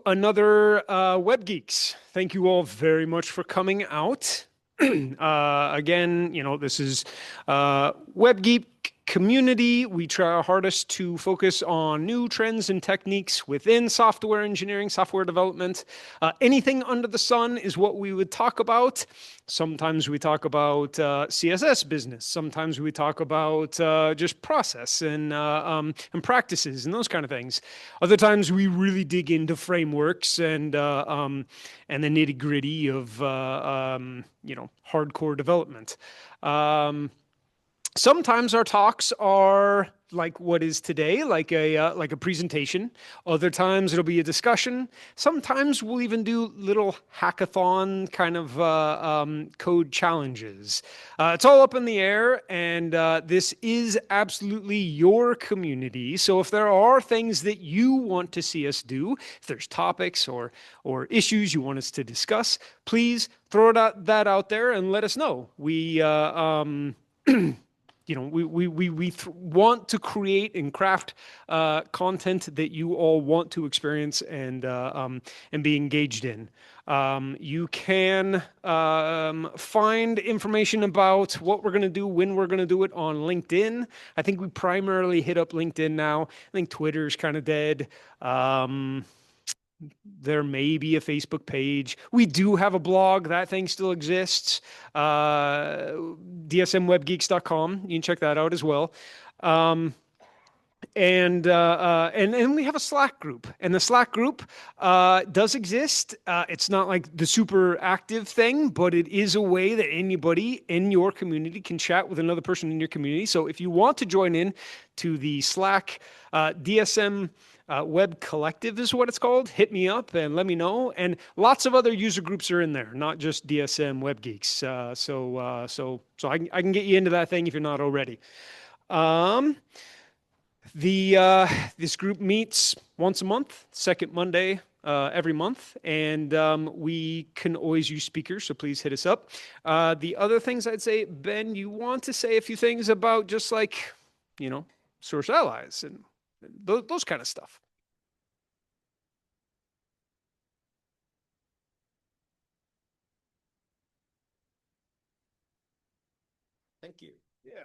another Web Geeks. Thank you all very much for coming out. Again, this is Web Geek community. We try our hardest to focus on new trends and techniques within software engineering, software development. Anything under the sun is what we would talk about. Sometimes we talk about CSS business. Sometimes we talk about just process and practices and those kind of things. Other times we really dig into frameworks and the nitty gritty of hardcore development. Sometimes our talks are like what is today, like a presentation. Other times it'll be a discussion. Sometimes we'll even do little hackathon kind of code challenges. It's all up in the air, and this is absolutely your community. So if there are things that you want to see us do, if there's topics or issues you want us to discuss, please throw that out there and let us know. We want to create and craft content that you all want to experience and be engaged in. You can find information about what we're going to do, when we're going to do it on LinkedIn. I think we primarily hit up LinkedIn now. I think Twitter's kind of dead. There may be a Facebook page. We do have a blog. That thing still exists. DSMWebGeeks.com. You can check that out as well. And we have a Slack group, and the Slack group does exist. It's not like the super active thing, but it is a way that anybody in your community can chat with another person in your community. So if you want to join in to the Slack DSM Web Collective is what it's called, hit me up and let me know. And lots of other user groups are in there, not just DSM Web Geeks. So I can get you into that thing if you're not already. This group meets once a month, second Monday every month, and we can always use speakers, so please hit us up. The other things I'd say, Ben, you want to say a few things about just like, source allies and those kind of stuff. Thank you. Yeah.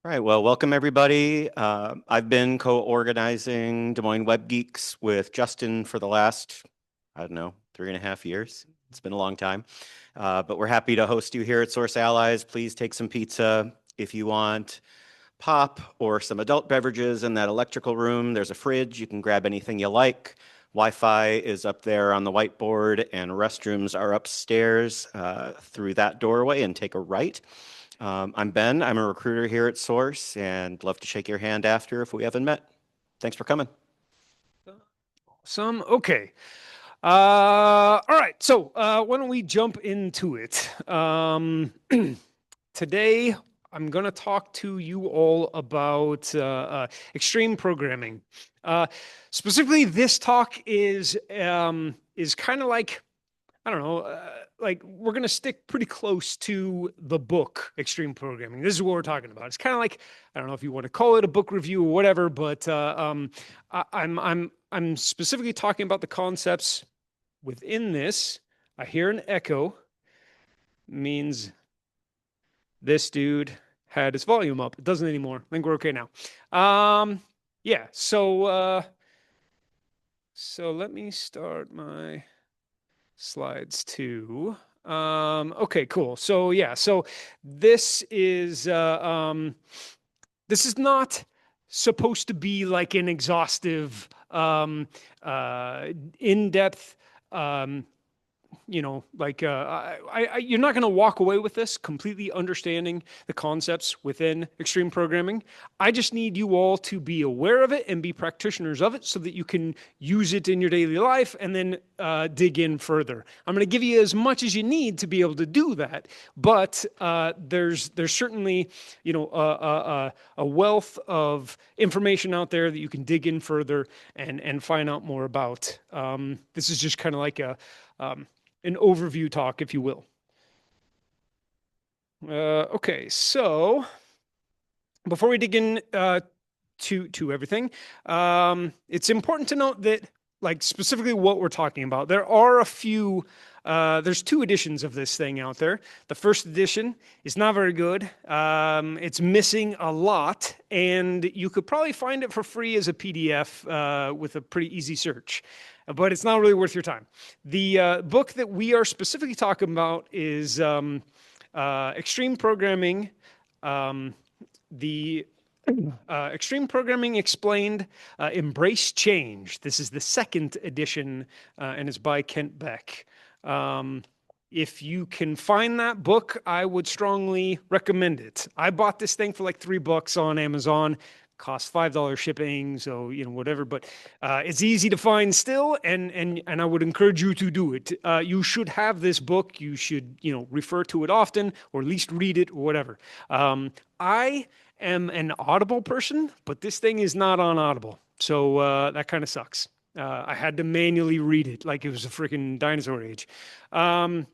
All right, well, welcome everybody. I've been co-organizing Des Moines Web Geeks with Justin for the last, 3.5 years. It's been a long time, but we're happy to host you here at Source Allies. Please take some pizza if you want. Pop or some adult beverages in that electrical room. There's a fridge. You can grab anything you like. Wi-Fi is up there on the whiteboard, and restrooms are upstairs through that doorway, and take a right. I'm Ben. I'm a recruiter here at Source, and love to shake your hand after if we haven't met. Thanks for coming. Awesome. Okay. All right. So why don't we jump into it? Today, I'm going to talk to you all about extreme programming. Specifically, this talk is kind of like, I don't know, like we're going to stick pretty close to the book Extreme Programming. This is what we're talking about. It's kind of like, I don't know if you want to call it a book review or whatever, but I'm specifically talking about the concepts within this. I hear an echo. Means this dude had his volume up. It doesn't anymore. I think we're okay now. Yeah, so let me start my slides too. Okay, cool. So yeah, so this is not supposed to be like an exhaustive, in-depth, you're not going to walk away with this completely understanding the concepts within extreme programming. I just need you all to be aware of it and be practitioners of it so that you can use it in your daily life and then dig in further. I'm going to give you as much as you need to be able to do that, but there's certainly a wealth of information out there that you can dig in further and find out more about. This is just kind of like an overview talk, if you will. Okay, so before we dig in to everything, it's important to note that like specifically what we're talking about. There are a few, there's two editions of this thing out there. The first edition is not very good. It's missing a lot, and you could probably find it for free as a PDF with a pretty easy search, but it's not really worth your time. The book that we are specifically talking about is Extreme Programming. The Extreme Programming Explained, Embrace Change. This is the second edition, and it's by Kent Beck. If you can find that book, I would strongly recommend it. I bought this thing for like $3 on Amazon. Cost $5 shipping, so whatever. But it's easy to find still, and I would encourage you to do it. You should have this book. You should refer to it often, or at least read it, or whatever. I am an Audible person, but this thing is not on Audible, so that kind of sucks. I had to manually read it like it was a freaking dinosaur age. The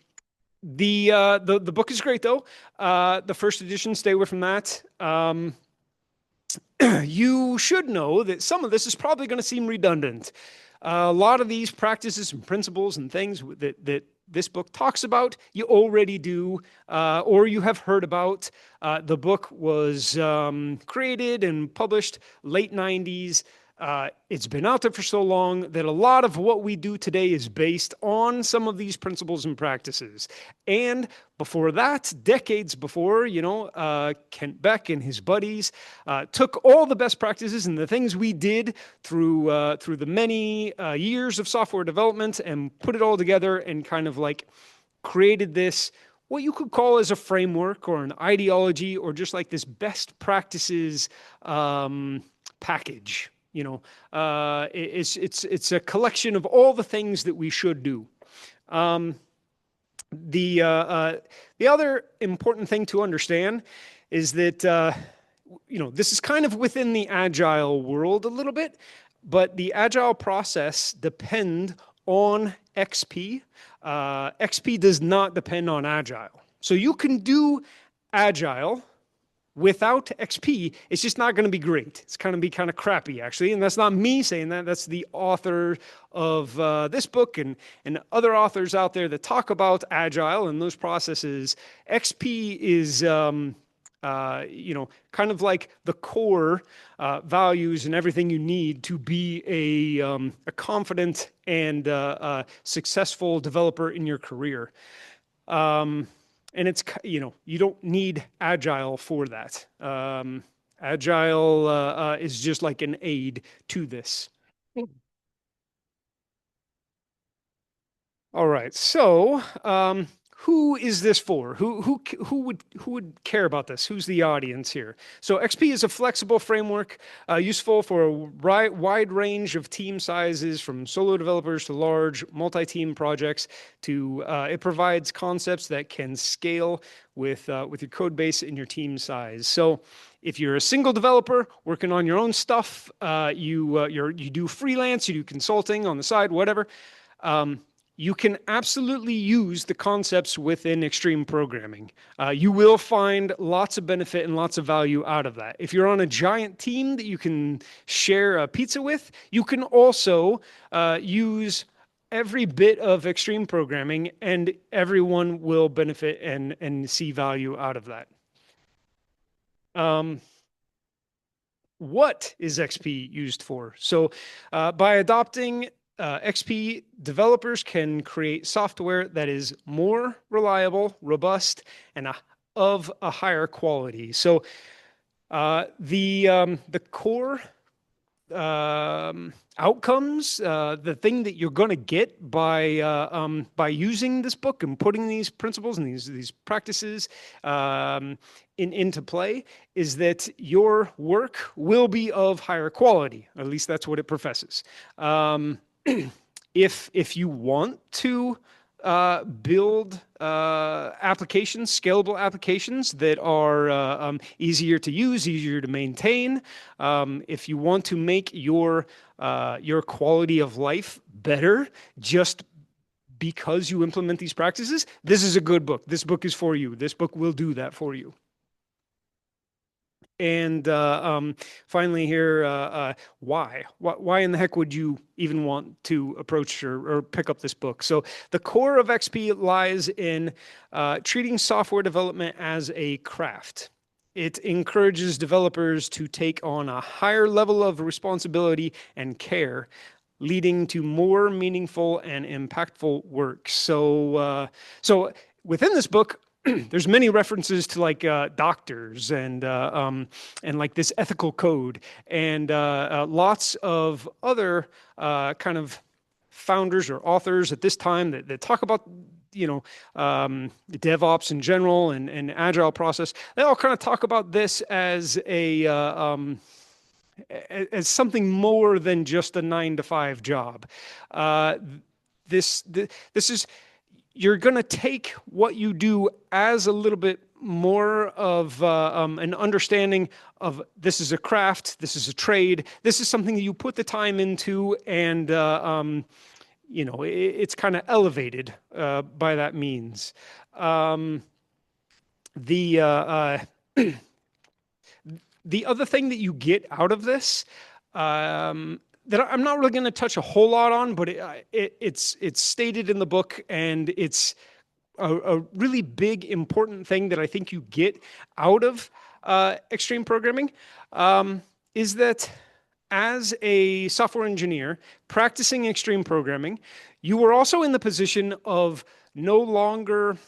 book is great though. The first edition, stay away from that. You should know that some of this is probably going to seem redundant. A lot of these practices and principles and things that this book talks about, you already do, or you have heard about. The book was created and published late 90s. It's been out there for so long that a lot of what we do today is based on some of these principles and practices. And before that, decades before, Kent Beck and his buddies took all the best practices and the things we did through the many years of software development and put it all together and kind of like created this, what you could call as a framework or an ideology or just like this best practices package. It's a collection of all the things that we should do. The other important thing to understand is that this is kind of within the Agile world a little bit, but the Agile process depends on XP. XP does not depend on Agile. So you can do Agile without XP. It's just not going to be great. It's going to be kind of crappy, actually. And that's not me saying that. That's the author of this book and other authors out there that talk about Agile and those processes. XP is, kind of like the core values and everything you need to be a confident and successful developer in your career. And it's, you don't need Agile for that. Agile is just like an aid to this. All right. So, who is this for? Who would care about this? Who's the audience here? So XP is a flexible framework useful for a wide range of team sizes, from solo developers to large multi-team projects. It provides concepts that can scale with your code base and your team size. So if you're a single developer working on your own stuff, you do freelance, you do consulting on the side, whatever. You can absolutely use the concepts within extreme programming. You will find lots of benefit and lots of value out of that. If you're on a giant team that you can share a pizza with, you can also use every bit of extreme programming, and everyone will benefit and see value out of that. What is XP used for? So by adopting XP, developers can create software that is more reliable, robust, and of a higher quality. So the core outcomes, the thing that you're going to get by using this book and putting these principles and these practices into play, is that your work will be of higher quality. At least that's what it professes. If you want to build applications, scalable applications that are easier to use, easier to maintain, if you want to make your quality of life better just because you implement these practices, this is a good book. This book is for you. This book will do that for you. And finally here, why? Why in the heck would you even want to approach or pick up this book? So the core of XP lies in treating software development as a craft. It encourages developers to take on a higher level of responsibility and care, leading to more meaningful and impactful work. So within this book, there's many references to like doctors and like this ethical code and lots of other kind of founders or authors at this time that talk about DevOps in general and agile process. They all kind of talk about this as as something more than just a 9 to 5 job. This is you're going to take what you do as a little bit more of an understanding of this is a craft, this is a trade, this is something that you put the time into, and it's kind of elevated by that means. The the other thing that you get out of this that I'm not really going to touch a whole lot on, but it's stated in the book, and it's a really big, important thing that I think you get out of extreme programming is that as a software engineer practicing extreme programming, you are also in the position of no longer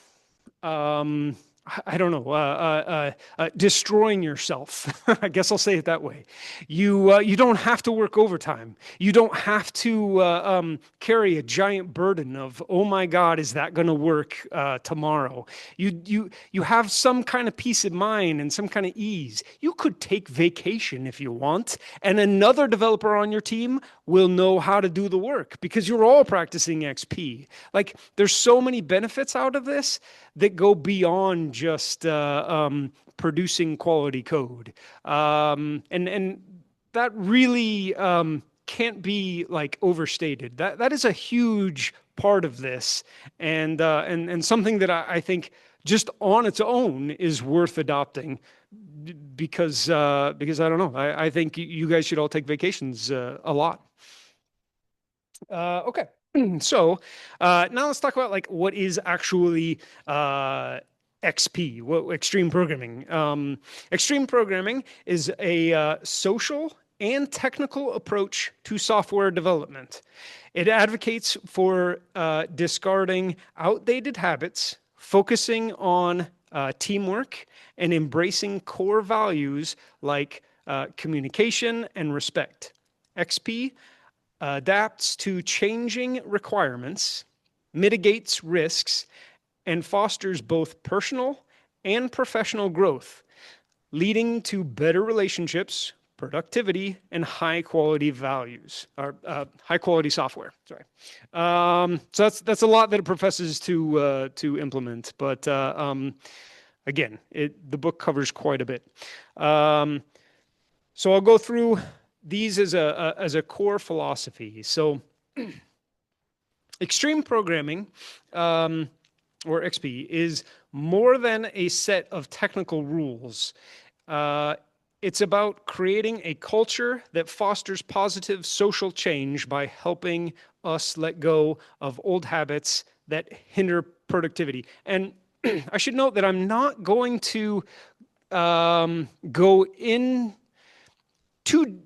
I don't know, destroying yourself. I guess I'll say it that way. You don't have to work overtime. You don't have to carry a giant burden of, oh my God, is that going to work tomorrow? You have some kind of peace of mind and some kind of ease. You could take vacation if you want, and another developer on your team will know how to do the work because you're all practicing XP. Like, there's so many benefits out of this that go beyond just producing quality code, and that really can't be like overstated. That is a huge part of this, and something that I think just on its own is worth adopting, because I don't know. I think you guys should all take vacations a lot. Okay. So now let's talk about like what is actually XP, what extreme programming. Extreme programming is a social and technical approach to software development. It advocates for discarding outdated habits, focusing on teamwork, and embracing core values like communication and respect. XP adapts to changing requirements, mitigates risks, and fosters both personal and professional growth, leading to better relationships, productivity, and high quality values, or high quality software. Sorry. So that's a lot that it professes to implement, but again, the book covers quite a bit. So I'll go through these as a core philosophy. So extreme programming, or XP, is more than a set of technical rules. It's about creating a culture that fosters positive social change by helping us let go of old habits that hinder productivity. And I should note that I'm not going to go in too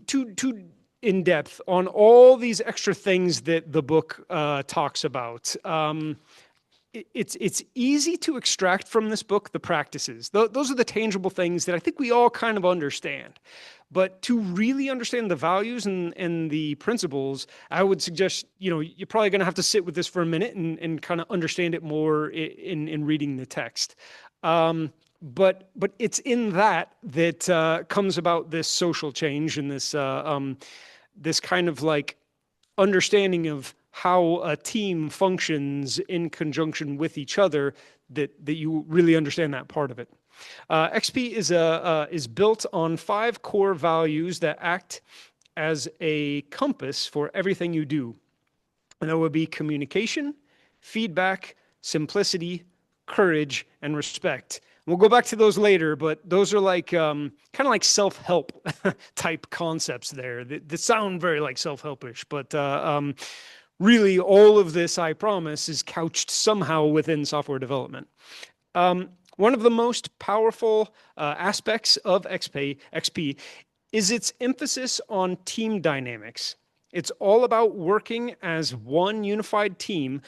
in depth on all these extra things that the book talks about. It's easy to extract from this book the practices. Those are the tangible things that I think we all kind of understand. But to really understand the values and the principles, I would suggest, you're probably going to have to sit with this for a minute and kind of understand it more in reading the text. But it's in that comes about this social change and this kind of like understanding of how a team functions in conjunction with each other, that you really understand that part of it. XP is built on 5 core values that act as a compass for everything you do. And that would be communication, feedback, simplicity, courage, and respect. We'll go back to those later, but those are like kind of like self-help type concepts there that sound very like self-helpish, but really all of this, I promise, is couched somehow within software development. One of the most powerful aspects of XP is its emphasis on team dynamics. It's all about working as one unified team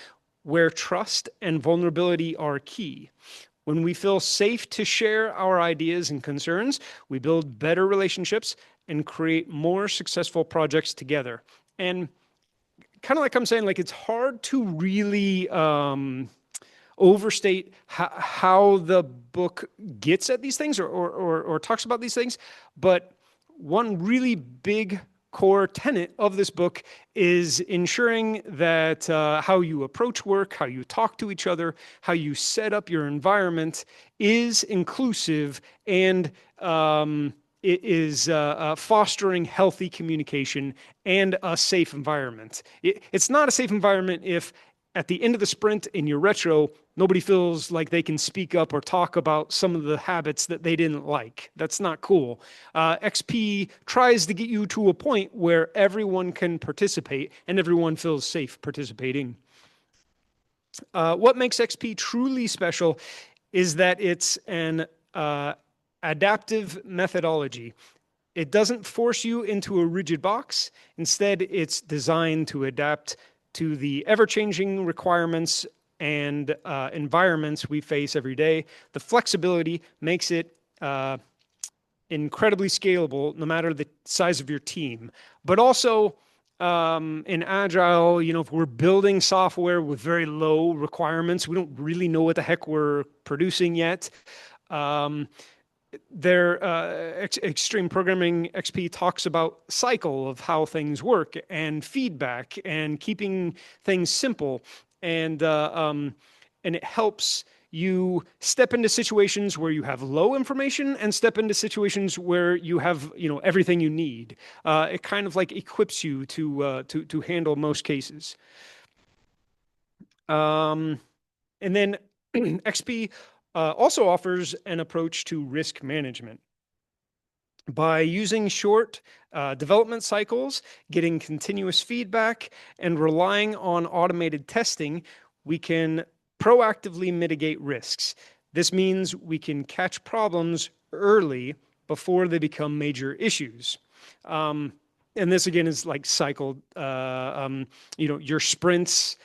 where trust and vulnerability are key. When we feel safe to share our ideas and concerns, we build better relationships and create more successful projects together. And kind of like I'm saying, like it's hard to really overstate how the book gets at these things or talks about these things. But one really big core tenet of this book is ensuring that how you approach work, how you talk to each other, how you set up your environment is inclusive and it is fostering healthy communication and a safe environment. It's not a safe environment if at the end of the sprint in your retro, nobody feels like they can speak up or talk about some of the habits that they didn't like. That's not cool. XP tries to get you to a point where everyone can participate and everyone feels safe participating. What makes XP truly special is that it's an adaptive methodology. It doesn't force you into a rigid box. Instead, it's designed to adapt to the ever-changing requirements and environments we face every day. The flexibility makes it incredibly scalable no matter the size of your team. But also in Agile, you know, if we're building software with very low requirements, we don't really know what the heck we're producing yet. Their Extreme Programming XP talks about cycle of how things work and feedback and keeping things simple, and it helps you step into situations where you have low information and step into situations where you have, you know, everything you need. It kind of like equips you to handle most cases. And then XP also offers an approach to risk management. By using short development cycles, getting continuous feedback, and relying on automated testing, we can proactively mitigate risks. This means we can catch problems early before they become major issues. And this again is like cycled, you know, your sprints,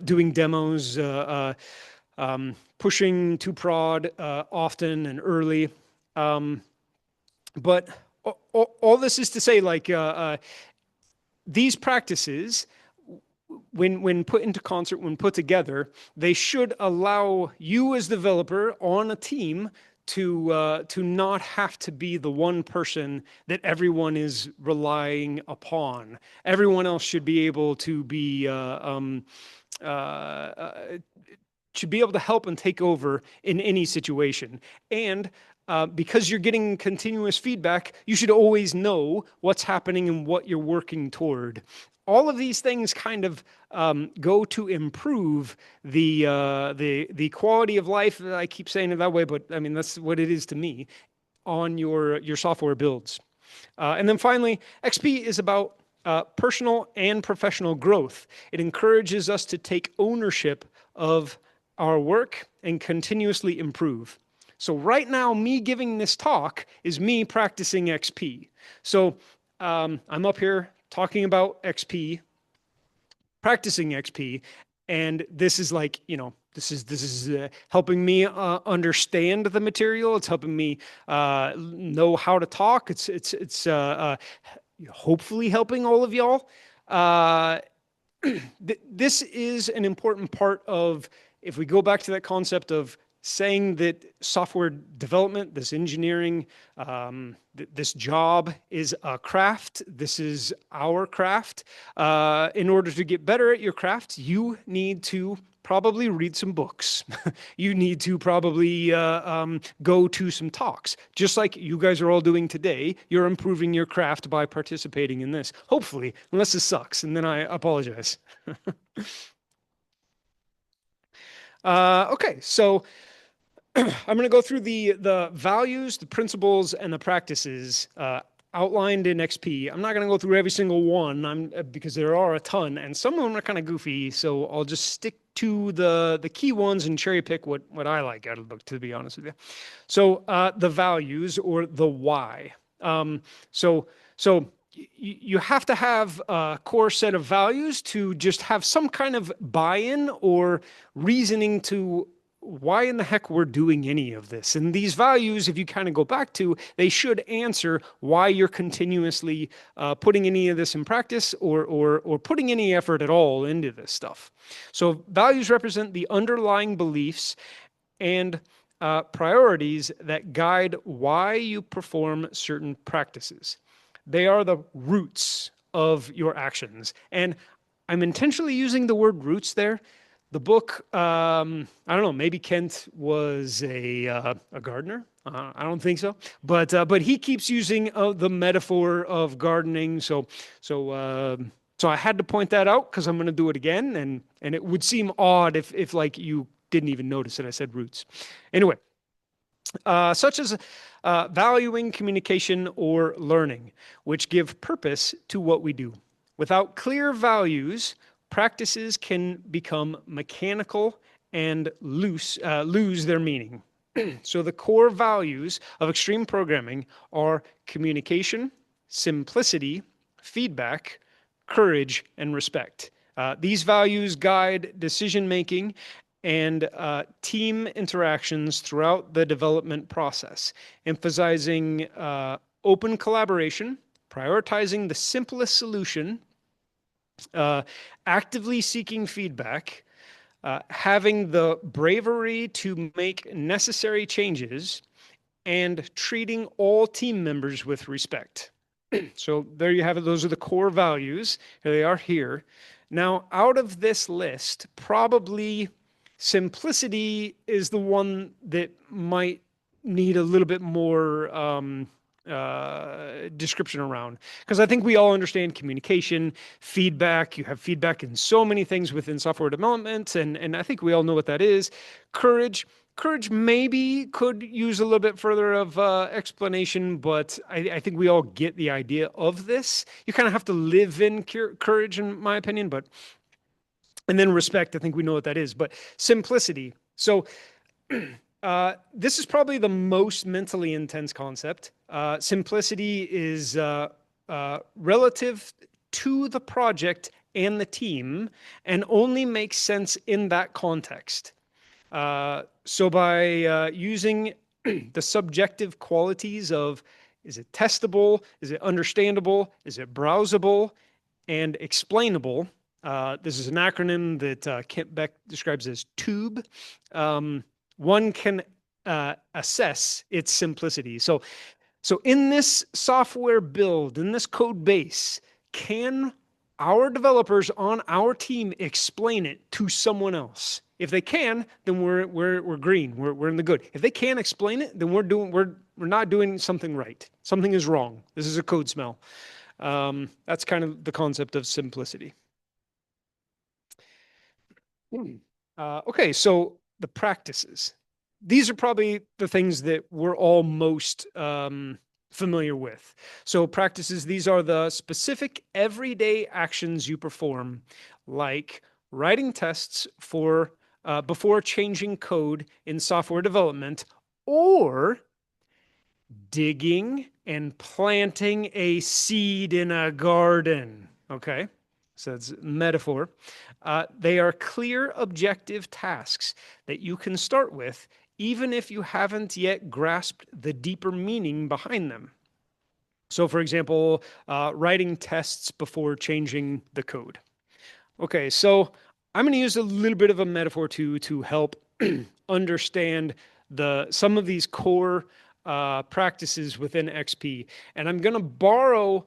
doing demos, pushing to prod often and early. But all this is to say, like, these practices, when put into concert, when put together, they should allow you as developer on a team to not have to be the one person that everyone is relying upon. Everyone else should be able to be should be able to help and take over in any situation. And because you're getting continuous feedback, you should always know what's happening and what you're working toward. All of these things kind of go to improve the quality of life. I keep saying it that way, but I mean that's what it is to me on your software builds. And then finally, XP is about personal and professional growth. It encourages us to take ownership of our work and continuously improve. So right now, me giving this talk is me practicing XP. So I'm up here talking about XP, practicing XP, and this is like, you know, this is helping me understand the material. It's helping me know how to talk. It's hopefully helping all of y'all. This is an important part of, if we go back to that concept of saying that software development, this engineering, this job is a craft. This is our craft. In order to get better at your craft, you need to probably read some books. You need to probably go to some talks. Just like you guys are all doing today, you're improving your craft by participating in this. Hopefully, unless it sucks, and then I apologize. Okay, so I'm going to go through the values, the principles, and the practices outlined in XP. I'm not going to go through every single one because there are a ton, and some of them are kind of goofy. So I'll just stick to the key ones and cherry pick what I like out of the book, to be honest with you. So the values, or the why. So you have to have a core set of values to just have some kind of buy-in or reasoning to why in the heck we're doing any of this. And these values, if you kind of go back to, they should answer why you're continuously putting any of this in practice, or putting any effort at all into this stuff. So values represent the underlying beliefs and priorities that guide why you perform certain practices. They are the roots of your actions. And I'm intentionally using the word roots there. The book, I don't know, maybe Kent was a gardener. I don't think so, but he keeps using the metaphor of gardening. So I had to point that out because I'm going to do it again, and it would seem odd if like you didn't even notice that I said roots. Anyway, such as valuing communication or learning, which give purpose to what we do. Without clear values, practices can become mechanical and lose their meaning. So the core values of extreme programming are communication, simplicity, feedback, courage, and respect. These values guide decision-making and team interactions throughout the development process, emphasizing open collaboration, prioritizing the simplest solution, actively seeking feedback, having the bravery to make necessary changes, and treating all team members with respect. So there you have it. Those are the core values. Here they are here. Now, out of this list, probably simplicity is the one that might need a little bit more description around, because I think we all understand communication, feedback. You have feedback in so many things within software development, and I think we all know what that is. Courage maybe could use a little bit further of explanation, but I think we all get the idea of this. You kind of have to live in courage, in my opinion, and then respect, I think we know what that is, but simplicity. So this is probably the most mentally intense concept. Simplicity is relative to the project and the team, and only makes sense in that context. So by using the subjective qualities of, is it testable, is it understandable, is it browsable, and explainable. This is an acronym that Beck describes as TUBE. One can assess its simplicity. So in this software build, in this code base, can our developers on our team explain it to someone else? If they can, then we're green. We're in the good. If they can't explain it, then we're not doing something right. Something is wrong. This is a code smell. That's kind of the concept of simplicity. Okay, so the practices. These are probably the things that we're all most familiar with. So practices, these are the specific everyday actions you perform, like writing tests for before changing code in software development, or digging and planting a seed in a garden. Okay, so it's metaphor. They are clear, objective tasks that you can start with, even if you haven't yet grasped the deeper meaning behind them. So, for example, writing tests before changing the code. Okay, so I'm going to use a little bit of a metaphor to help understand some of these core practices within XP. And I'm going to borrow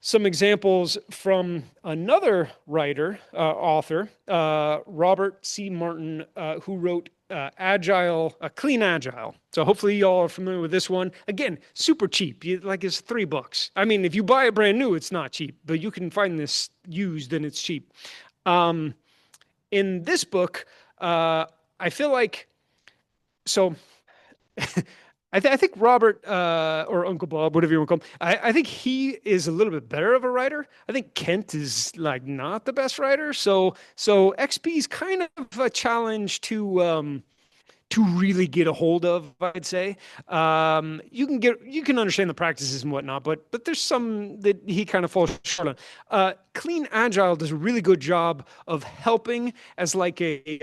some examples from another writer, author, Robert C. Martin, who wrote Agile, Clean Agile. So hopefully y'all are familiar with this one. Again, super cheap. It's $3. I mean, if you buy it brand new, it's not cheap, but you can find this used and it's cheap. In this book, I feel like, so I think Robert or Uncle Bob, whatever you want to call him, I think he is a little bit better of a writer. I think Kent is like not the best writer. So XP is kind of a challenge to really get a hold of, I'd say. You can understand the practices and whatnot, but there's some that he kind of falls short on. Clean Agile does a really good job of helping as like a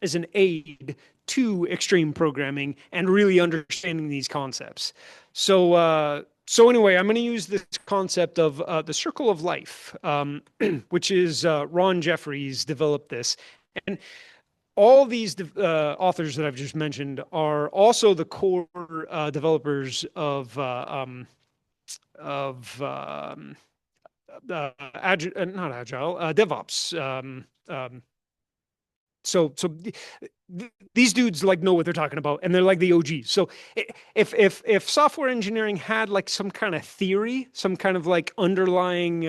as an aid to extreme programming and really understanding these concepts. So anyway, I'm going to use this concept of the circle of life, which is Ron Jeffries developed this, and all these authors that I've just mentioned are also the core developers of not agile DevOps. These dudes like know what they're talking about, and they're like the OGs. So if software engineering had like some kind of theory, some kind of like underlying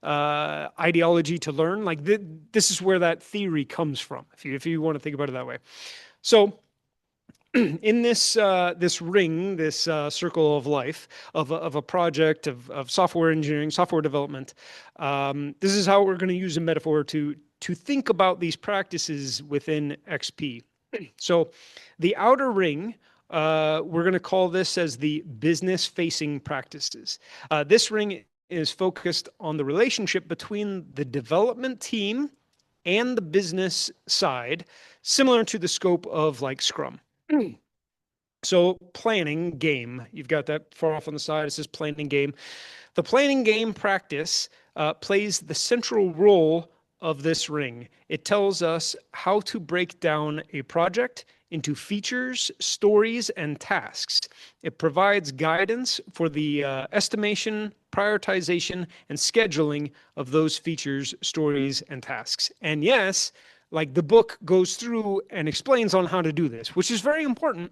ideology to learn, like this is where that theory comes from. If you want to think about it that way. So in this ring, this circle of life of a project of software engineering, software development, this is how we're going to use a metaphor to think about these practices within XP. So the outer ring, we're going to call this as the business-facing practices. This ring is focused on the relationship between the development team and the business side, similar to the scope of like Scrum. So planning game, you've got that far off on the side. It says planning game. The planning game practice plays the central role of this ring. It tells us how to break down a project into features, stories, and tasks. It provides guidance for the estimation, prioritization, and scheduling of those features, stories, and tasks. And yes, like the book goes through and explains on how to do this, which is very important.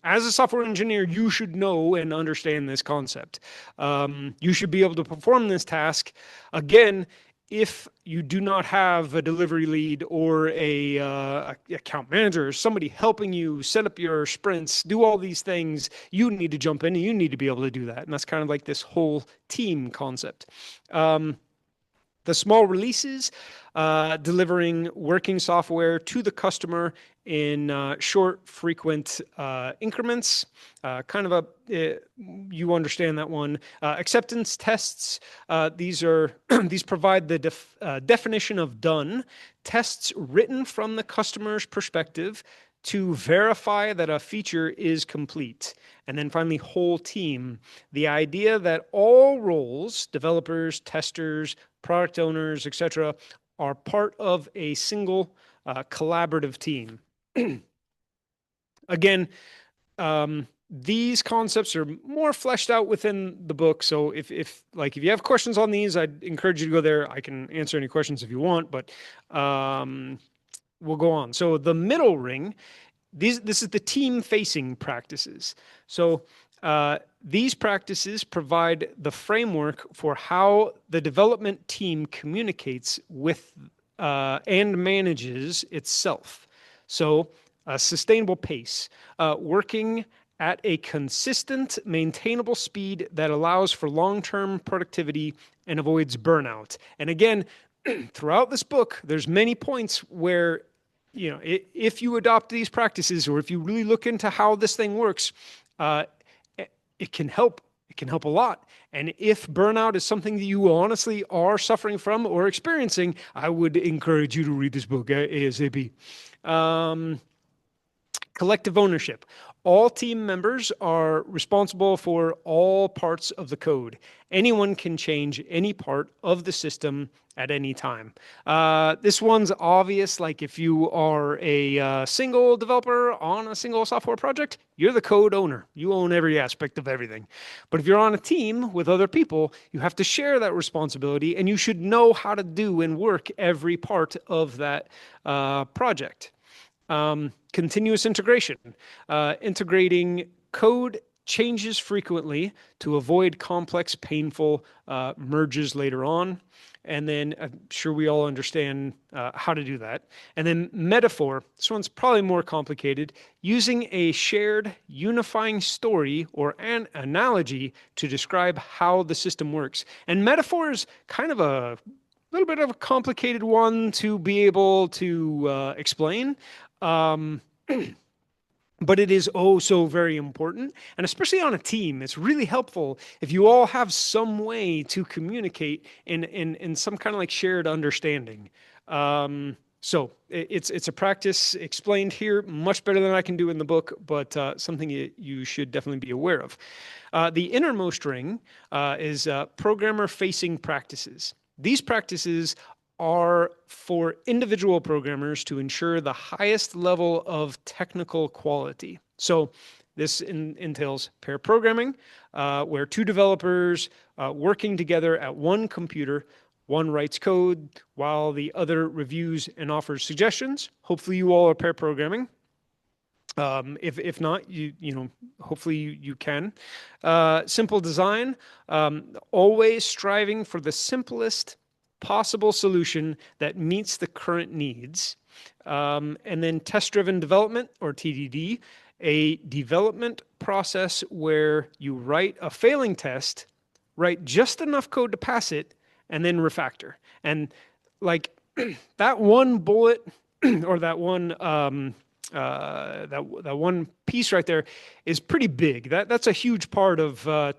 As a software engineer, you should know and understand this concept. You should be able to perform this task. Again, if you do not have a delivery lead or a account manager or somebody helping you set up your sprints, do all these things, you need to jump in and you need to be able to do that. And that's kind of like this whole team concept. The small releases, delivering working software to the customer in short, frequent increments. Kind of you understand that one. Acceptance tests. These provide the definition of done. Tests written from the customer's perspective to verify that a feature is complete. And then finally, whole team. The idea that all roles, developers, testers, product owners, etc., are part of a single collaborative team. Again, these concepts are more fleshed out within the book. So if you have questions on these, I'd encourage you to go there. I can answer any questions if you want, but we'll go on. So the middle ring, this is the team-facing practices. So these practices provide the framework for how the development team communicates with and manages itself. So a sustainable pace, working at a consistent, maintainable speed that allows for long-term productivity and avoids burnout. And again, throughout this book, there's many points where, you know, if you adopt these practices or if you really look into how this thing works, it can help. It can help a lot. And if burnout is something that you honestly are suffering from or experiencing, I would encourage you to read this book ASAP. Collective ownership. All team members are responsible for all parts of the code. Anyone can change any part of the system at any time. This one's obvious, like if you are a single developer on a single software project, you're the code owner. You own every aspect of everything. But if you're on a team with other people, you have to share that responsibility and you should know how to do and work every part of that project. Continuous integration, integrating code changes frequently to avoid complex, painful merges later on. And then I'm sure we all understand how to do that. And then metaphor, this one's probably more complicated, using a shared unifying story or an analogy to describe how the system works. And metaphor is kind of a little bit of a complicated one to be able to explain. Um, but it is oh so very important. And especially on a team, it's really helpful if you all have some way to communicate in some kind of like shared understanding. It's a practice explained here much better than I can do in the book, but something you should definitely be aware of. The innermost ring is programmer facing practices. These practices are for individual programmers to ensure the highest level of technical quality. So this entails pair programming, where two developers working together at one computer, one writes code while the other reviews and offers suggestions. Hopefully you all are pair programming. If not, hopefully you can. Simple design, always striving for the simplest possible solution that meets the current needs. And then test-driven development, or TDD, a development process where you write a failing test, write just enough code to pass it, and then refactor. And like that one bullet or that one that one piece right there is pretty big. That's a huge part of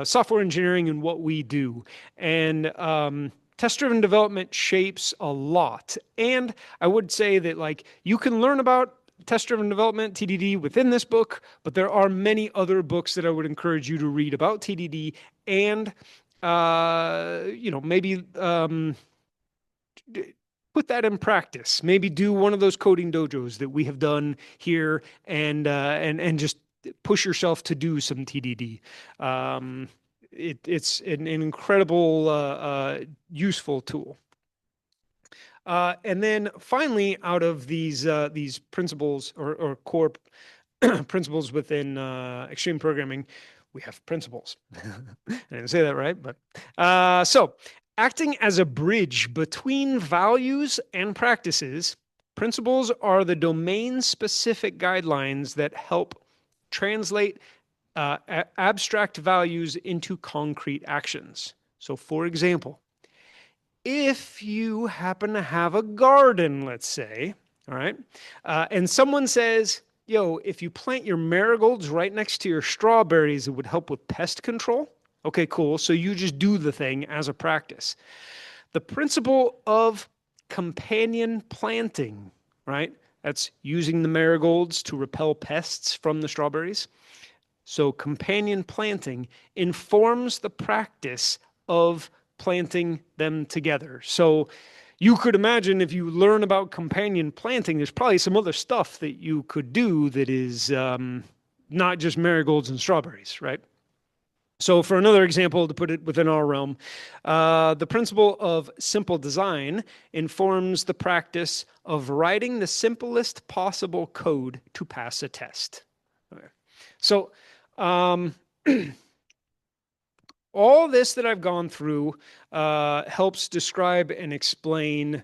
software engineering and what we do. And test-driven development shapes a lot. And I would say that like you can learn about test-driven development, TDD, within this book, but there are many other books that I would encourage you to read about TDD and maybe put that in practice. Maybe do one of those coding dojos that we have done here, and just push yourself to do some TDD. It's an incredible useful tool. And then finally, out of these principles or core principles within extreme programming, we have principles. I didn't say that right, but so acting as a bridge between values and practices, principles are the domain-specific guidelines that help translate abstract values into concrete actions. So, for example, if you happen to have a garden, let's say, all right, and someone says, yo, if you plant your marigolds right next to your strawberries, it would help with pest control. Okay, cool. So you just do the thing as a practice. The principle of companion planting, right? That's using the marigolds to repel pests from the strawberries. So companion planting informs the practice of planting them together. So you could imagine if you learn about companion planting, there's probably some other stuff that you could do that is not just marigolds and strawberries, right? So for another example, to put it within our realm, the principle of simple design informs the practice of writing the simplest possible code to pass a test. Okay. So all this that I've gone through helps describe and explain,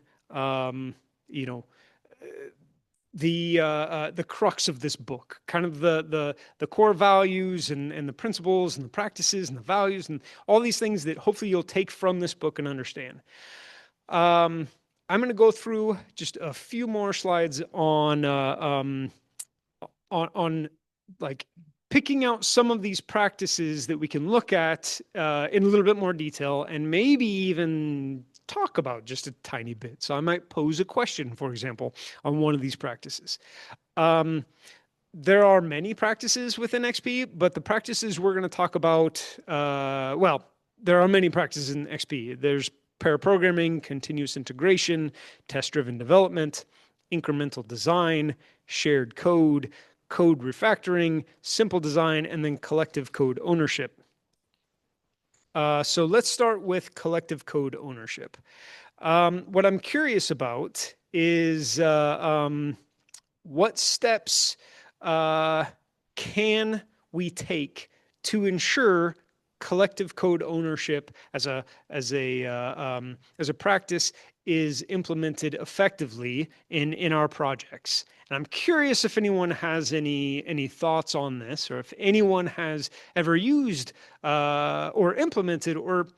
the crux of this book, kind of the core values and the principles and the practices and the values and all these things that hopefully you'll take from this book and understand. I'm going to go through just a few more slides on like picking out some of these practices that we can look at in a little bit more detail and maybe even talk about just a tiny bit. So I might pose a question, for example, on one of these practices. There are many practices within XP, but the practices we're going to talk about, there are many practices in XP. There's pair programming, continuous integration, test-driven development, incremental design, shared code, code refactoring, simple design, and then collective code ownership. So let's start with collective code ownership. What I'm curious about is what steps can we take to ensure collective code ownership as a practice is implemented effectively in our projects. And I'm curious if anyone has any thoughts on this, or if anyone has ever used or implemented, or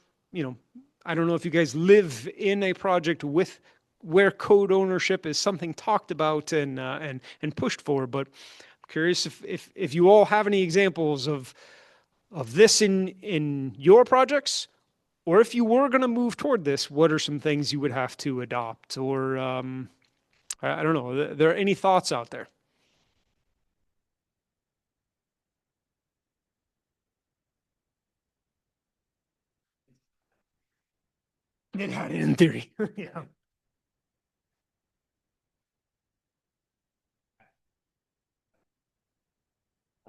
I don't know if you guys live in a project with where code ownership is something talked about and pushed for, but I'm curious if you all have any examples of this in your projects, or if you were going to move toward this, what are some things you would have to adopt? Or I don't know. Are there any thoughts out there? It had it in theory. Yeah.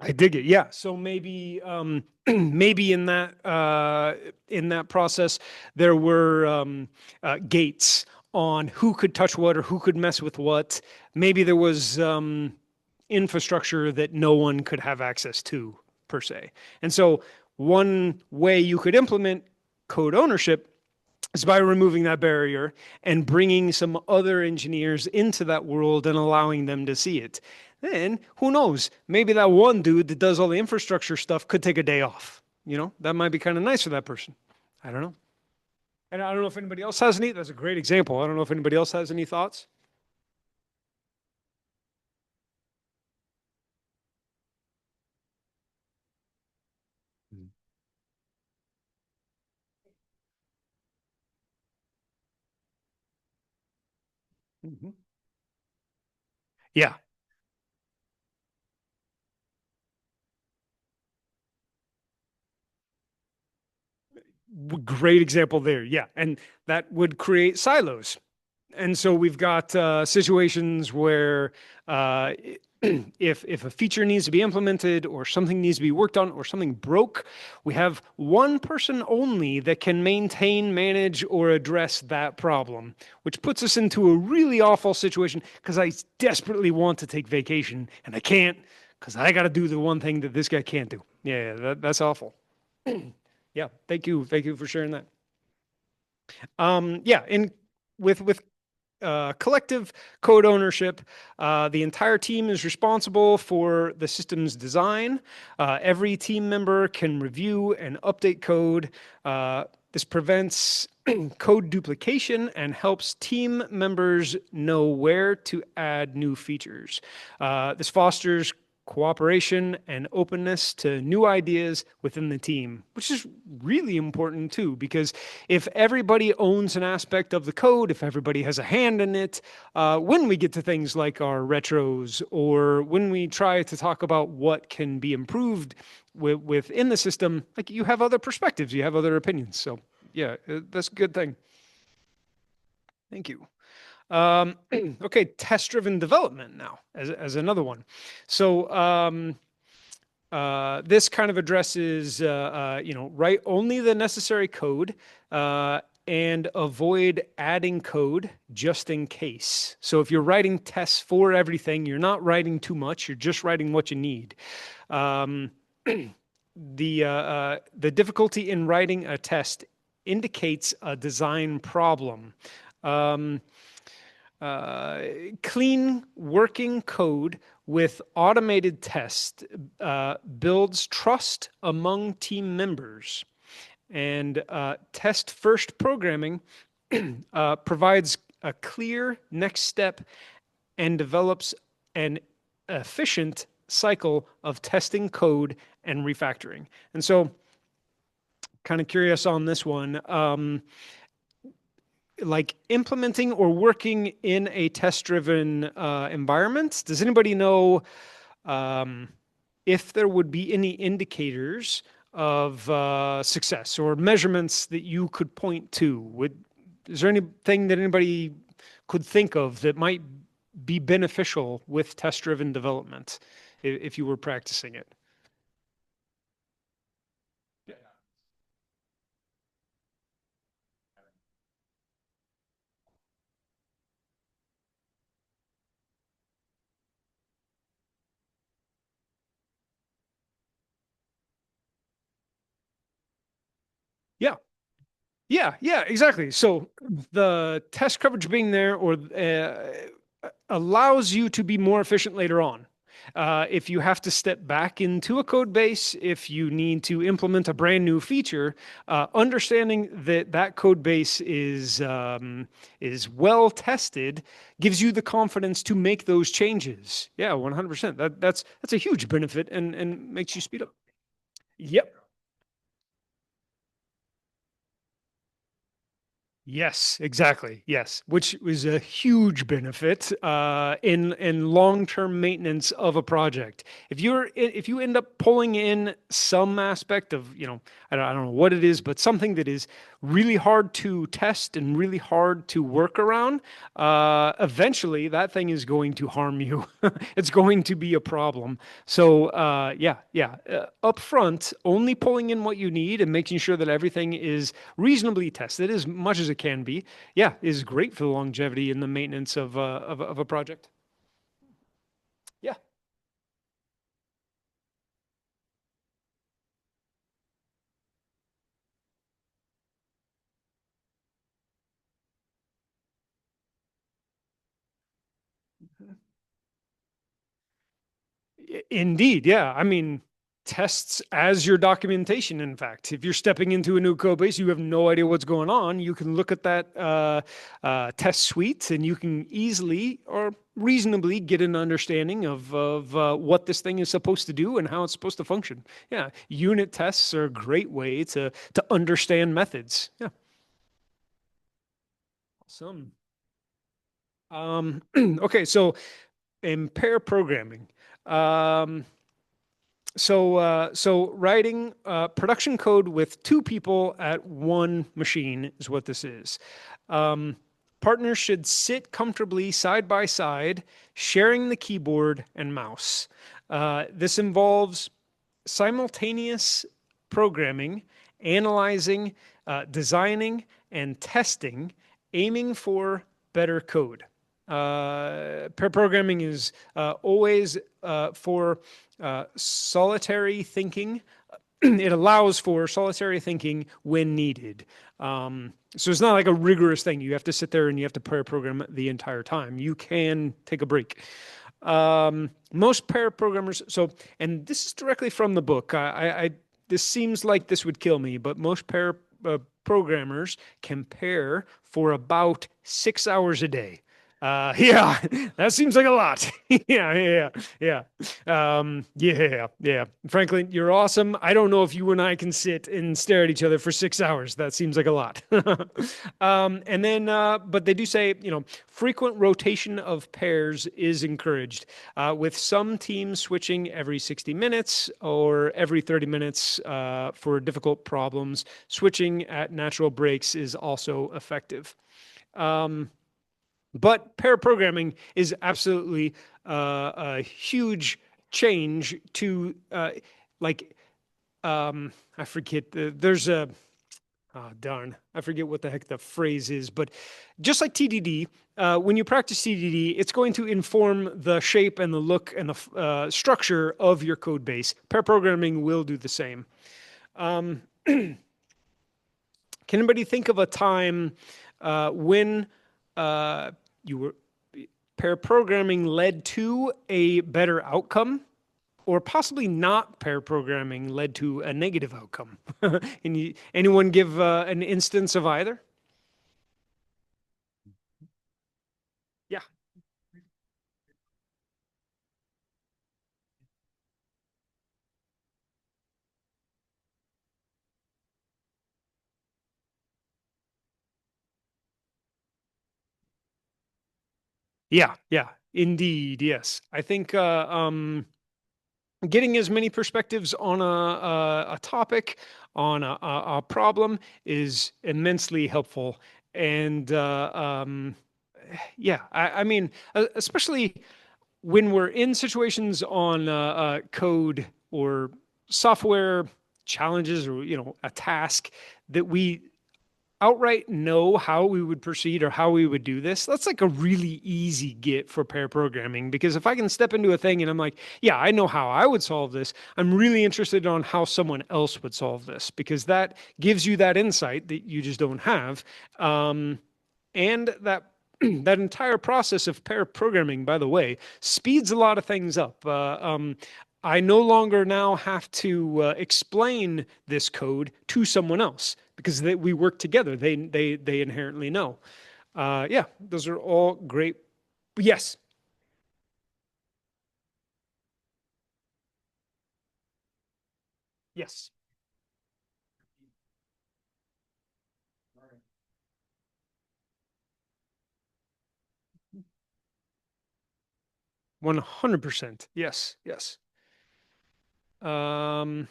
I dig it. Yeah. So maybe maybe in that process there were gates on who could touch what or who could mess with what. Maybe there was infrastructure that no one could have access to per se. And so one way you could implement code ownership is by removing that barrier and bringing some other engineers into that world and allowing them to see it. Then who knows? Maybe that one dude that does all the infrastructure stuff could take a day off. That might be kind of nice for that person. I don't know. And I don't know if anybody else has any. That's a great example. I don't know if anybody else has any thoughts. Mhm. Yeah, great example there. Yeah, and that would create silos. And so we've got situations where uh, if a feature needs to be implemented or something needs to be worked on or something broke, we have one person only that can maintain, manage, or address that problem, which puts us into a really awful situation because I desperately want to take vacation and I can't because I got to do the one thing that this guy can't do. Yeah, that's awful. Yeah, thank you for sharing that. Yeah, and with collective code ownership. The entire team is responsible for the system's design. Every team member can review and update code. This prevents code duplication and helps team members know where to add new features. This fosters cooperation and openness to new ideas within the team, which is really important too, because if everybody owns an aspect of the code, if everybody has a hand in it, when we get to things like our retros or when we try to talk about what can be improved within the system, like you have other perspectives, you have other opinions. So yeah, that's a good thing. Thank you. Okay, test-driven development now as another one. So this kind of addresses, write only the necessary code and avoid adding code just in case. So if you're writing tests for everything, you're not writing too much. You're just writing what you need. Um, the difficulty in writing a test indicates a design problem. Um, uh, Clean working code with automated test builds trust among team members. And test first programming provides a clear next step and develops an efficient cycle of testing code and refactoring. And so, kind of curious on this one. Like implementing or working in a test-driven environment, does anybody know um, if there would be any indicators of success or measurements that you could point to? Is there anything that anybody could think of that might be beneficial with test-driven development if you were practicing it? Yeah. Yeah, yeah, exactly. So the test coverage being there or allows you to be more efficient later on. If you have to step back into a code base, if you need to implement a brand new feature, understanding that that code base is well tested gives you the confidence to make those changes. Yeah, 100%. That's a huge benefit and makes you speed up. Yep. Yes, exactly. Yes, which was a huge benefit in long-term maintenance of a project. If you end up pulling in some aspect of, I don't know what it is, but something that is really hard to test and really hard to work around, eventually that thing is going to harm you. It's going to be a problem. So up front, only pulling in what you need and making sure that everything is reasonably tested as much as it can be, yeah, is great for the longevity and the maintenance of a project. Yeah. Indeed, yeah. I mean, tests as your documentation. In fact, if you're stepping into a new code base, you have no idea what's going on. You can look at that test suite, and you can easily or reasonably get an understanding of what this thing is supposed to do and how it's supposed to function. Yeah, unit tests are a great way to understand methods. Yeah, awesome. Okay, so in pair programming. Um, so writing production code with two people at one machine is what this is. Um, Partners should sit comfortably side by side, sharing the keyboard and mouse. This involves simultaneous programming, analyzing, designing, and testing, aiming for better code. Pair programming is always for solitary thinking. It allows for solitary thinking when needed. So it's not like a rigorous thing. You have to sit there and you have to pair program the entire time. You can take a break. Most pair programmers, and this is directly from the book. This seems like this would kill me, but most pair programmers can pair for about 6 hours a day. Yeah, that seems like a lot. Yeah. Franklin, you're awesome. I don't know if you and I can sit and stare at each other for 6 hours. That seems like a lot. But they do say, frequent rotation of pairs is encouraged, with some teams switching every 60 minutes or every 30 minutes for difficult problems. Switching at natural breaks is also effective. But pair programming is absolutely a huge change to like I forget there's a darn, I forget what the heck the phrase is, but just like TDD, when you practice TDD, it's going to inform the shape and the look and the structure of your code base. Pair programming will do the same. Can anybody think of a time when you were pair programming led to a better outcome, or possibly not pair programming led to a negative outcome? Anyone give an instance of either? Yeah, yeah, indeed, yes. I think getting as many perspectives on a topic, on a problem, is immensely helpful. And yeah, I mean, especially when we're in situations on code or software challenges or a task that we outright know how we would proceed or how we would do this, that's like a really easy get for pair programming. Because if I can step into a thing and I'm like, yeah, I know how I would solve this, I'm really interested on how someone else would solve this, because that gives you that insight that you just don't have. And that that entire process of pair programming, by the way, speeds a lot of things up. I no longer now have to explain this code to someone else because we work together. They inherently know. Yeah, those are all great. Yes, yes, 100%. Yes, yes. Um,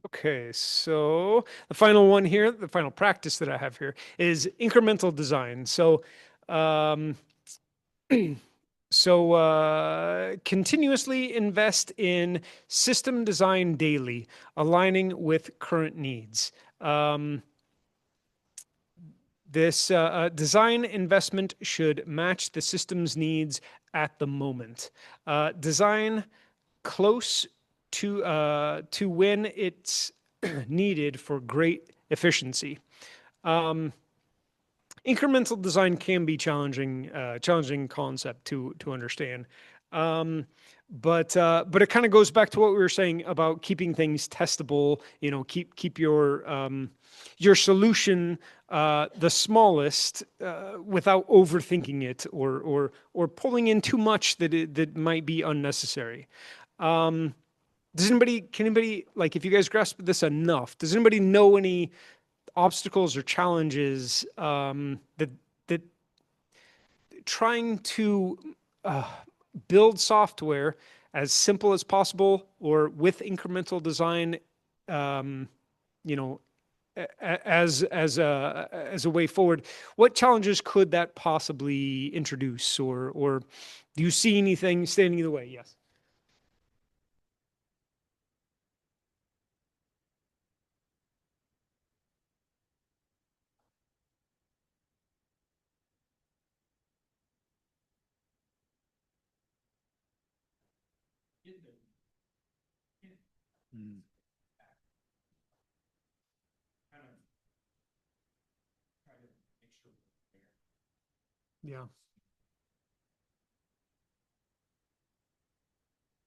okay, so the final one here, the final practice that I have here is incremental design. Um, continuously invest in system design daily, aligning with current needs. Um, this design investment should match the system's needs at the moment. Design close to when it's needed for great efficiency. Um, Incremental design can be challenging concept to understand. Um, but it kind of goes back to what we were saying about keeping things testable. You know, keep your solution the smallest without overthinking it or pulling in too much that might be unnecessary. Um, can anybody, like, if you guys grasp this enough, does anybody know any obstacles or challenges that trying to uh, build software as simple as possible or with incremental design, um, you know, as a way forward? What challenges could that possibly introduce, or do you see anything standing in the way? Yes. Mm. Yeah.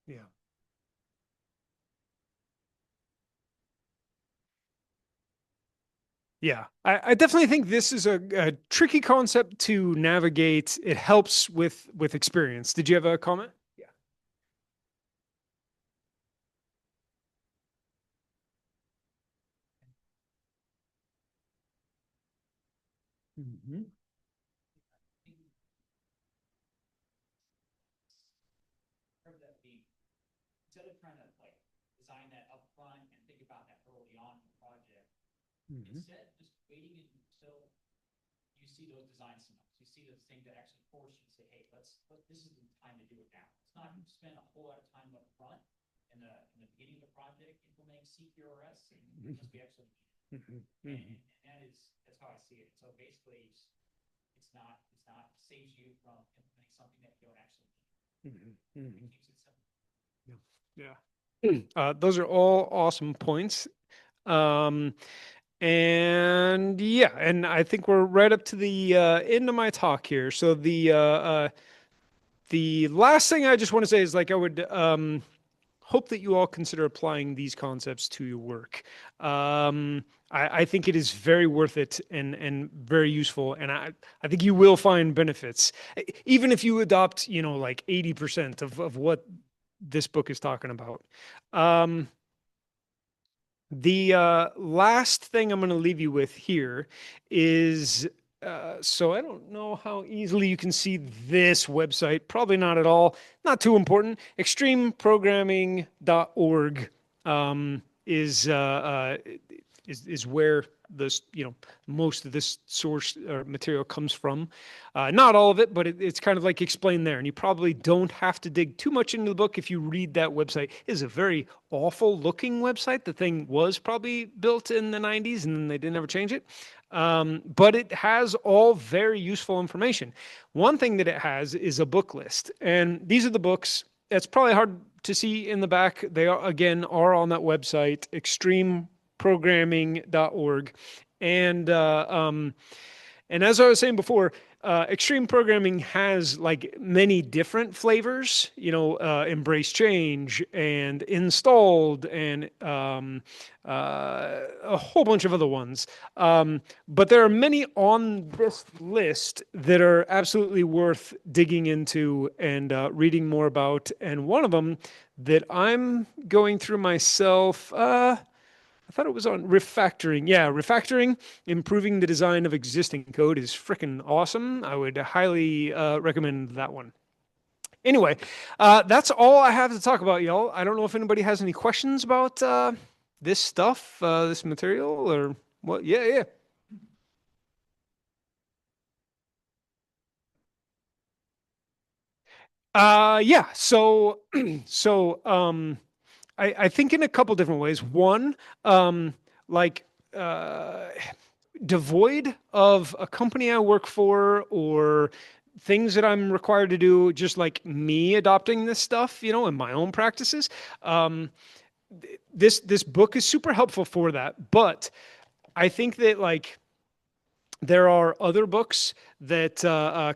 Yeah. Yeah, I definitely think this is a tricky concept to navigate. It helps with experience. Did you have a comment? Yeah. Hmm. Hmm. Hmm. Hmm. Hmm. Hmm. Yeah. Yeah. Those are all awesome points. Um, and yeah, and I think we're right up to the end of my talk here. So the last thing I just want to say is, like, I would hope that you all consider applying these concepts to your work. I think it is very worth it and very useful, and I think you will find benefits, even if you adopt, you know, like 80% of what this book is talking about. Um, the last thing I'm going to leave you with here is, so I don't know how easily you can see this website. Probably not at all. Not too important. Extremeprogramming.org is where this, you know, most of this source or material comes from. Not all of it, but it's kind of like explained there. And you probably don't have to dig too much into the book if you read that website. It is a very awful looking website. The thing was probably built in the 90s and then they didn't ever change it. But it has all very useful information. One thing that it has is a book list, and these are the books. It's probably hard to see in the back. They are, again, are on that website, extremeprogramming.org. And and as I was saying before, extreme programming has like many different flavors, embrace change and installed and a whole bunch of other ones. But there are many on this list that are absolutely worth digging into and reading more about. And one of them that I'm going through myself, I thought it was on refactoring. Yeah, refactoring, improving the design of existing code is freaking awesome. I would highly recommend that one. Anyway, that's all I have to talk about, y'all. I don't know if anybody has any questions about this stuff, this material, or what. Yeah, yeah. Yeah. So, I think in a couple different ways. One, like, uh, devoid of a company I work for or things that I'm required to do, just like me adopting this stuff, in my own practices. Um, this book is super helpful for that, but I think that like there are other books that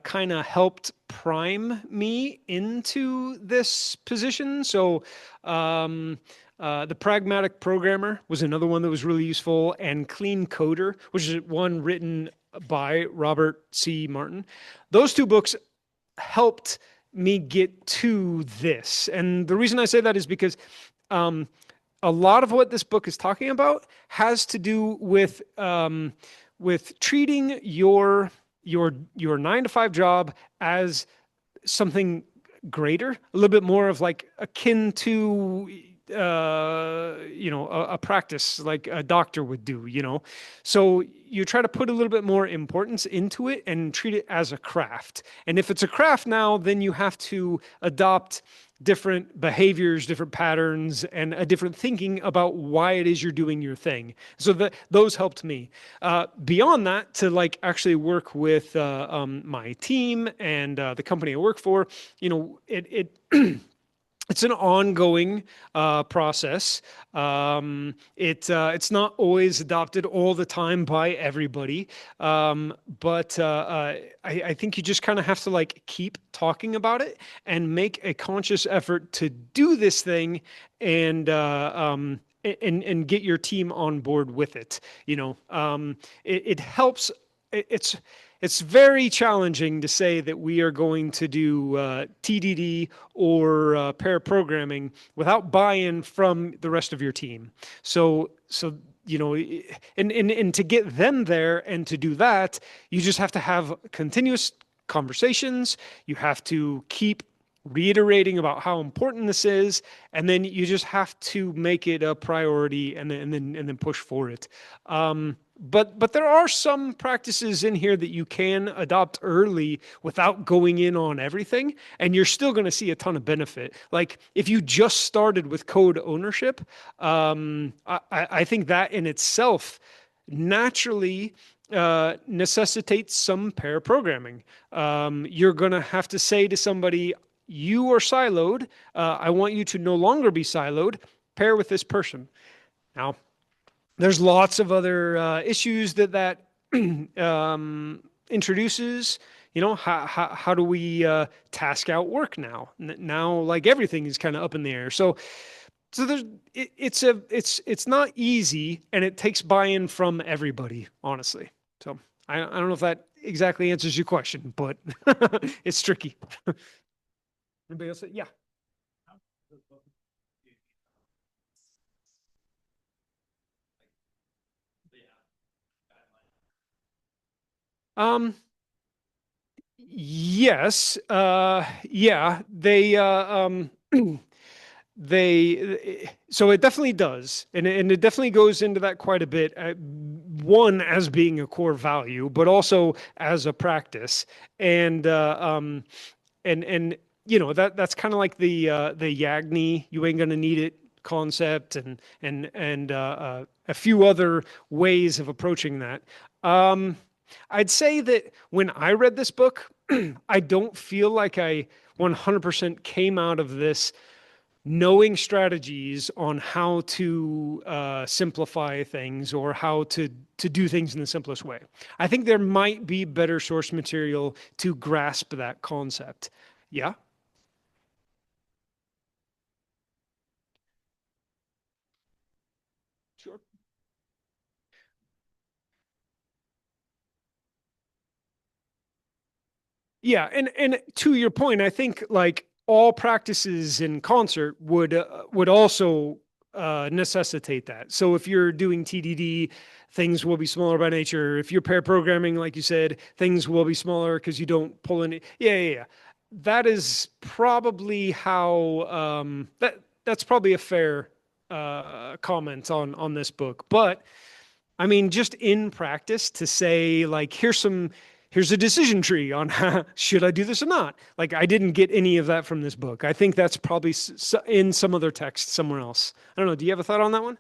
kind of helped prime me into this position. So, The Pragmatic Programmer was another one that was really useful, and Clean Coder, which is one written by Robert C. Martin. Those two books helped me get to this. And the reason I say that is because um, a lot of what this book is talking about has to do with treating your 9 to 5 job as something greater, a little bit more of like akin to a practice like a doctor would do. So you try to put a little bit more importance into it and treat it as a craft. And if it's a craft now, then you have to adopt different behaviors, different patterns, and a different thinking about why it is you're doing your thing. So that those helped me. Beyond that, to like actually work with my team and the company I work for, it's an ongoing process. It's not always adopted all the time by everybody, but I think you just kind of have to like keep talking about it and make a conscious effort to do this thing and. And get your team on board with it. It helps. It's very challenging to say that we are going to do TDD or pair programming without buy-in from the rest of your team. So and to get them there and to do that, you just have to have continuous conversations. You have to keep reiterating about how important this is, and then you just have to make it a priority and then push for it. But there are some practices in here that you can adopt early without going in on everything, and you're still going to see a ton of benefit. Like if you just started with code ownership, I think that in itself naturally necessitates some pair programming. You're going to have to say to somebody, you are siloed. I want you to no longer be siloed. Pair with this person. Now, there's lots of other issues that introduces. How do we task out work now? Now, like everything is kind of up in the air. So it's not easy, and it takes buy-in from everybody, honestly. So I don't know if that exactly answers your question, but it's tricky. Anybody else? Yeah. Um, yes. Yeah. So it definitely does, and it definitely goes into that quite a bit. One as being a core value, but also as a practice, and that's kind of like the Yagni, you ain't gonna need it concept, and a few other ways of approaching that. Um, I'd say that when I read this book, I don't feel like I 100% came out of this knowing strategies on how to simplify things or how to do things in the simplest way. I think there might be better source material to grasp that concept. Yeah. Sure. Yeah, and to your point, I think like all practices in concert would also necessitate that. So if you're doing TDD, things will be smaller by nature. If you're pair programming, like you said, things will be smaller because you don't pull in. Yeah. That is probably how that's probably a fair comment on this book. But I mean, just in practice to say, like, here's a decision tree on should I do this or not. Like, I didn't get any of that from this book. I think that's probably in some other text somewhere else. I don't know. Do you have a thought on that one?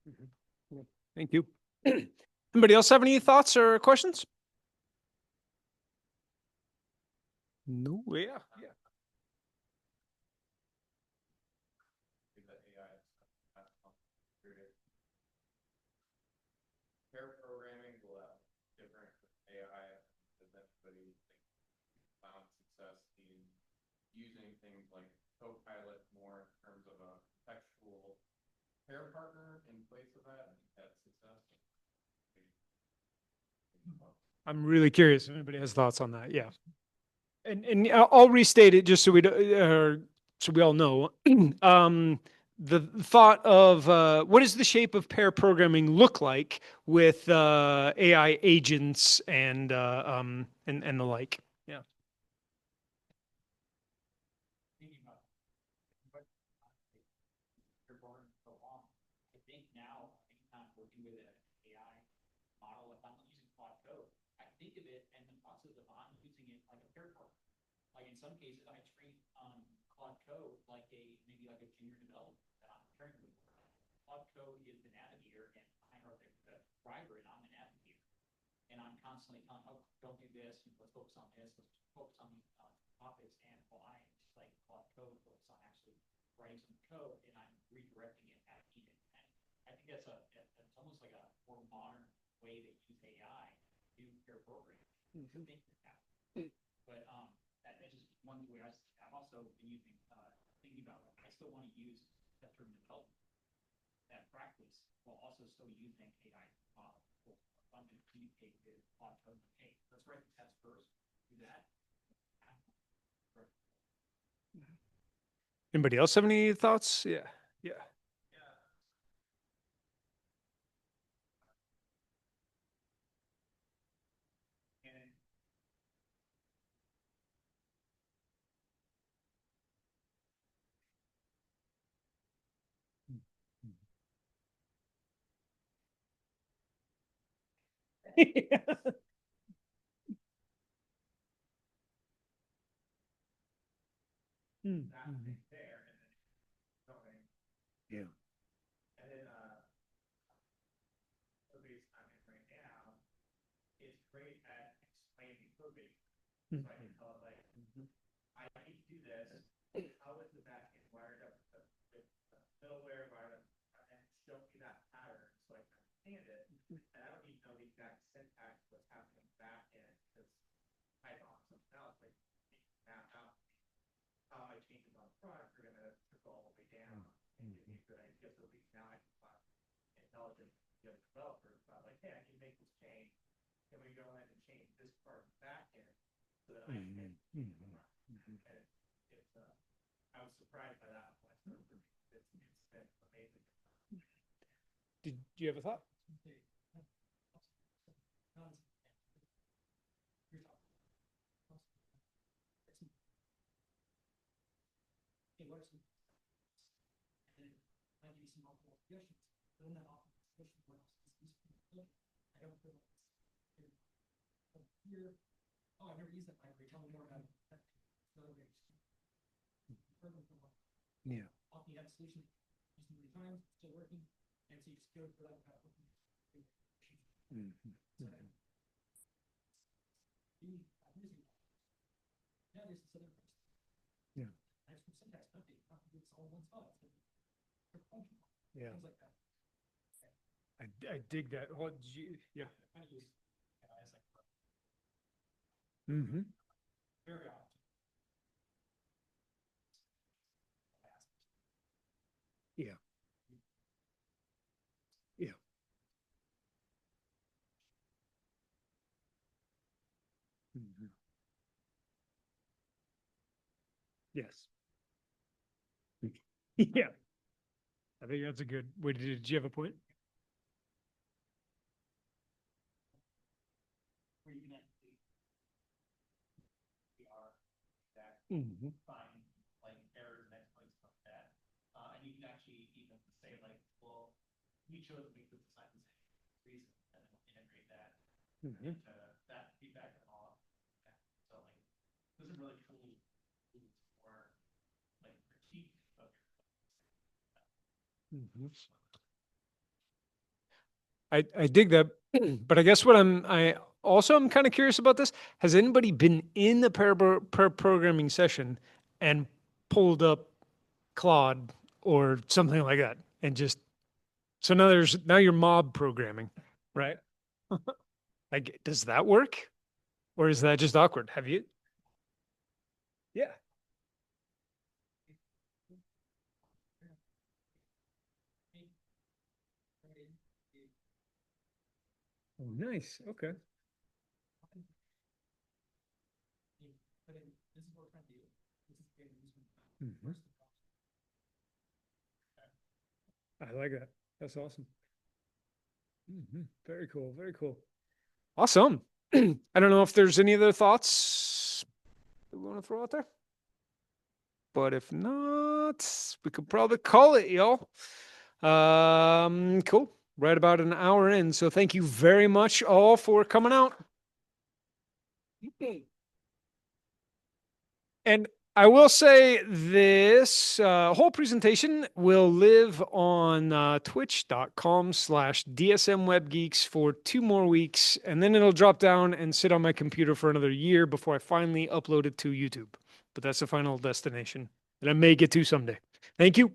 Mhm. Yeah. Thank you. Anybody else have any thoughts or questions? No. Yeah. Yeah. I'm really curious if anybody has thoughts on that. Yeah. And I'll restate it just so so we all know. The thought of what does the shape of pair programming look like with AI agents and the like. Yeah. Anybody else have any thoughts? Yeah. Yeah. Mhm. Yeah. Mhm. Did you have a thought? Yeah. Yeah. Yeah. I dig that. What did you, yeah. Mm-hmm. Yeah. Yeah. Mhm. Yes. Yeah. I think that's a good, wait, did you have a point? Mhm. Mhm. Mhm. I dig that, but I guess what I also am kind of curious about this. Has anybody been in the pair programming session and pulled up Claude or something like that and just so now you're mob programming, right? Like, does that work or is that just awkward? Have you? Yeah. Oh, nice. Okay. Mhm. I like that. That's awesome. Very cool. Very cool. Awesome. I don't know if there's any other thoughts that we want to throw out there, but if not, we could probably call it, y'all. Cool. Right about an hour in. So thank you very much all for coming out. And I will say this whole presentation will live on twitch.com/DSM Web Geeks for 2 more weeks. And then it'll drop down and sit on my computer for another year before I finally upload it to YouTube. But that's the final destination that I may get to someday. Thank you.